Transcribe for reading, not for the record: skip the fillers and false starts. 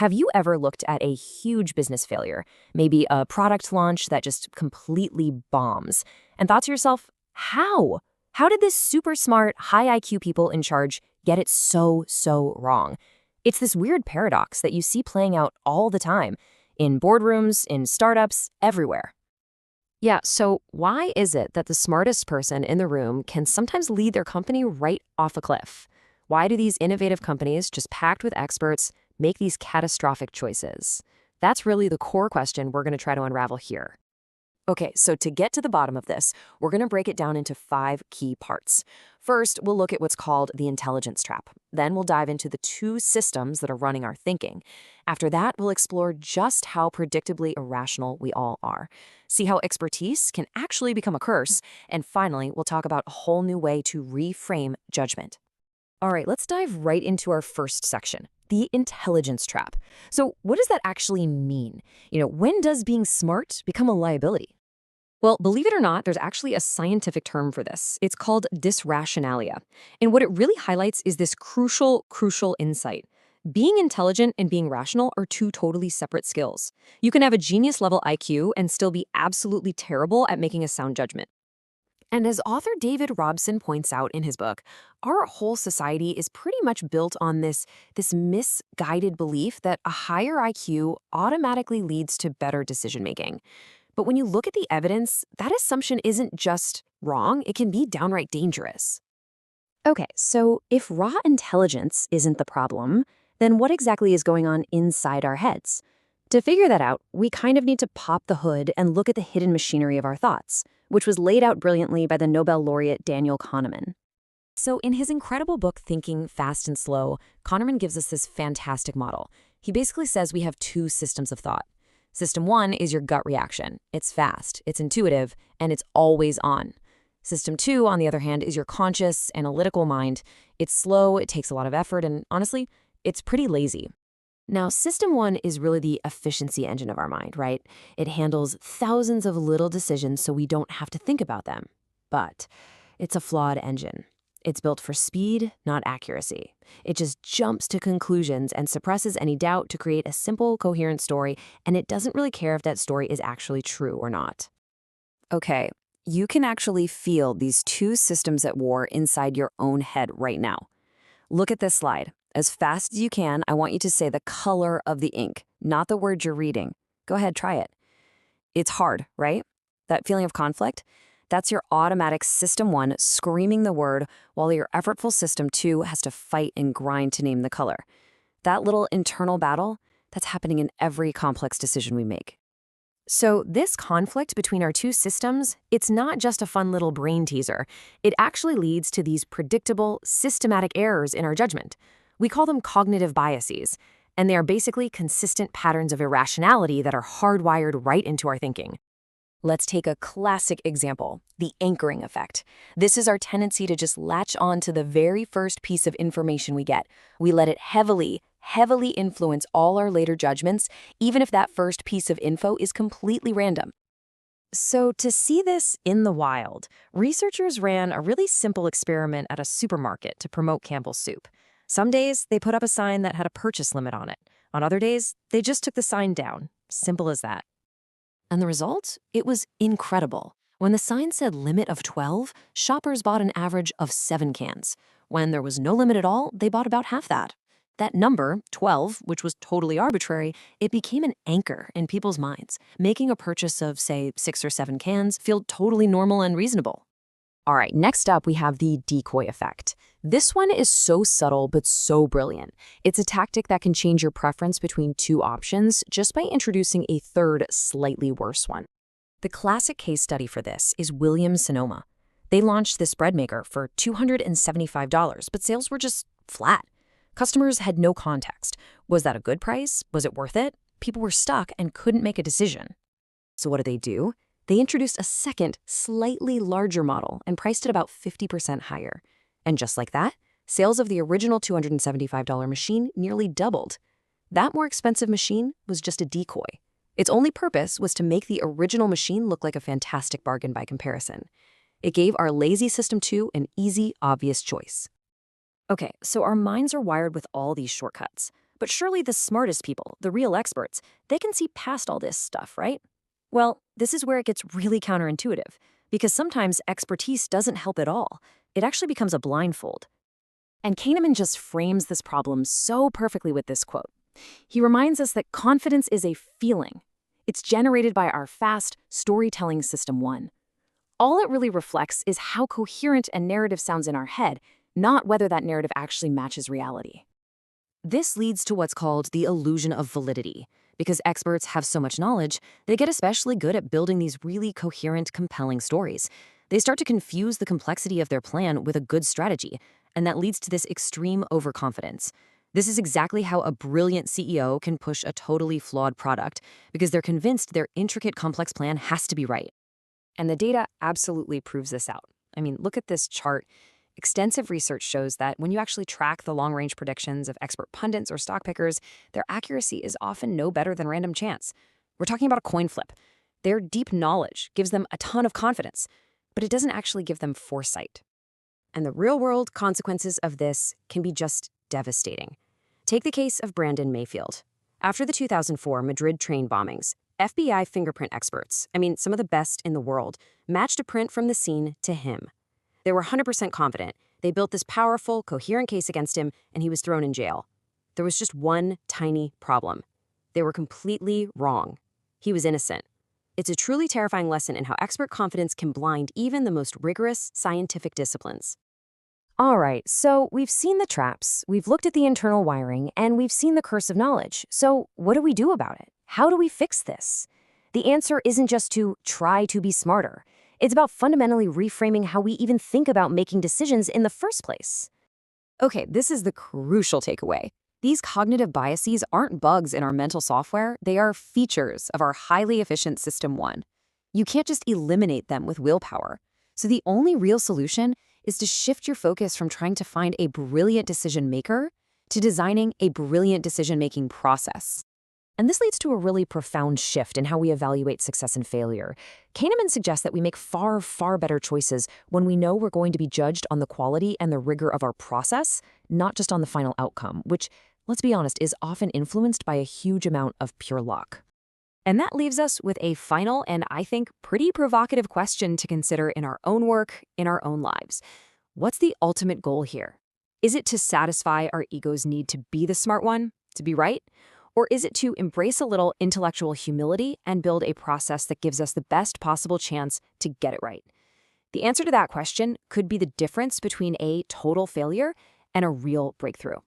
Have you ever looked at a huge business failure, maybe a product launch that just completely bombs, and thought to yourself, how? How did this super smart, high IQ people in charge get it so wrong? It's this weird paradox that you see playing out all the time in boardrooms, in startups, everywhere. Yeah, so why is it that the smartest person in the room can sometimes lead their company right off a cliff? Why do these innovative companies, just packed with experts, make these catastrophic choices? That's really the core question we're going to try to unravel here. Okay, so to get to the bottom of this, we're going to break it down into 5 key parts. First, we'll look at what's called the intelligence trap. Then we'll dive into the 2 systems that are running our thinking. After that, we'll explore just how predictably irrational we all are, see how expertise can actually become a curse, and finally, we'll talk about a whole new way to reframe judgment. All right, let's dive right into our first section, the intelligence trap. So what does that actually mean? When does being smart become a liability? Well, believe it or not, there's actually a scientific term for this. It's called dysrationalia. And what it really highlights is this crucial insight. Being intelligent and being rational are 2 totally separate skills. You can have a genius-level IQ and still be absolutely terrible at making a sound judgment. And as author David Robson points out in his book, our whole society is pretty much built on this misguided belief that a higher IQ automatically leads to better decision-making. But when you look at the evidence, that assumption isn't just wrong, it can be downright dangerous. Okay, so if raw intelligence isn't the problem, then what exactly is going on inside our heads? To figure that out, we kind of need to pop the hood and look at the hidden machinery of our thoughts, which was laid out brilliantly by the Nobel laureate Daniel Kahneman. So in his incredible book, Thinking Fast and Slow, Kahneman gives us this fantastic model. He basically says we have 2 systems of thought. System 1 is your gut reaction. It's fast, it's intuitive, and it's always on. System 2, on the other hand, is your conscious, analytical mind. It's slow, it takes a lot of effort, and honestly, it's pretty lazy. Now, System 1 is really the efficiency engine of our mind, right? It handles thousands of little decisions so we don't have to think about them. But it's a flawed engine. It's built for speed, not accuracy. It just jumps to conclusions and suppresses any doubt to create a simple, coherent story, and it doesn't really care if that story is actually true or not. Okay, you can actually feel these 2 systems at war inside your own head right now. Look at this slide. As fast as you can, I want you to say the color of the ink, not the word you're reading. Go ahead, try it. It's hard, right? That feeling of conflict? That's your automatic System 1 screaming the word, while your effortful System 2 has to fight and grind to name the color. That little internal battle, that's happening in every complex decision we make. So this conflict between our 2 systems, it's not just a fun little brain teaser. It actually leads to these predictable, systematic errors in our judgment. We call them cognitive biases, and they are basically consistent patterns of irrationality that are hardwired right into our thinking. Let's take a classic example, the anchoring effect. This is our tendency to just latch on to the very first piece of information we get. We let it heavily influence all our later judgments, even if that first piece of info is completely random. So to see this in the wild, researchers ran a really simple experiment at a supermarket to promote Campbell's soup. Some days, they put up a sign that had a purchase limit on it. On other days, they just took the sign down. Simple as that. And the result? It was incredible. When the sign said limit of 12, shoppers bought an average of 7 cans. When there was no limit at all, they bought about half that. That number, 12, which was totally arbitrary, it became an anchor in people's minds, making a purchase of, say, 6 or 7 cans feel totally normal and reasonable. All right, next up, we have the decoy effect. This one is so subtle but so brilliant. It's a tactic that can change your preference between 2 options just by introducing a third, slightly worse one. The classic case study for this is Williams-Sonoma. They launched this bread maker for $275, but sales were just flat. Customers had no context. Was that a good price? Was it worth it? People were stuck and couldn't make a decision. So what do? They introduced a second, slightly larger model and priced it about 50% higher. And just like that, sales of the original $275 machine nearly doubled. That more expensive machine was just a decoy. Its only purpose was to make the original machine look like a fantastic bargain by comparison. It gave our lazy System 2 an easy, obvious choice. Okay, so our minds are wired with all these shortcuts. But surely the smartest people, the real experts, they can see past all this stuff, right? Well, this is where it gets really counterintuitive, because sometimes expertise doesn't help at all. It actually becomes a blindfold. And Kahneman just frames this problem so perfectly with this quote. He reminds us that confidence is a feeling. It's generated by our fast storytelling system 1. All it really reflects is how coherent a narrative sounds in our head, not whether that narrative actually matches reality. This leads to what's called the illusion of validity. Because experts have so much knowledge, they get especially good at building these really coherent, compelling stories. They start to confuse the complexity of their plan with a good strategy, and that leads to this extreme overconfidence. This is exactly how a brilliant CEO can push a totally flawed product, because they're convinced their intricate, complex plan has to be right. And the data absolutely proves this out. I mean, look at this chart. Extensive research shows that when you actually track the long-range predictions of expert pundits or stock pickers, their accuracy is often no better than random chance. We're talking about a coin flip. Their deep knowledge gives them a ton of confidence, but it doesn't actually give them foresight. And the real-world consequences of this can be just devastating. Take the case of Brandon Mayfield. After the 2004 Madrid train bombings, FBI fingerprint experts, some of the best in the world, matched a print from the scene to him. They were 100% confident. They built this powerful, coherent case against him, and he was thrown in jail. There was just one tiny problem. They were completely wrong. He was innocent. It's a truly terrifying lesson in how expert confidence can blind even the most rigorous scientific disciplines. All right, so we've seen the traps, we've looked at the internal wiring, and we've seen the curse of knowledge. So what do we do about it? How do we fix this? The answer isn't just to try to be smarter. It's about fundamentally reframing how we even think about making decisions in the first place. Okay, this is the crucial takeaway. These cognitive biases aren't bugs in our mental software, they are features of our highly efficient System 1. You can't just eliminate them with willpower. So the only real solution is to shift your focus from trying to find a brilliant decision maker to designing a brilliant decision-making process. And this leads to a really profound shift in how we evaluate success and failure. Kahneman suggests that we make far, far better choices when we know we're going to be judged on the quality and the rigor of our process, not just on the final outcome, which, let's be honest, is often influenced by a huge amount of pure luck. And that leaves us with a final and, I think, pretty provocative question to consider in our own work, in our own lives. What's the ultimate goal here? Is it to satisfy our ego's need to be the smart one, to be right? Or is it to embrace a little intellectual humility and build a process that gives us the best possible chance to get it right? The answer to that question could be the difference between a total failure and a real breakthrough.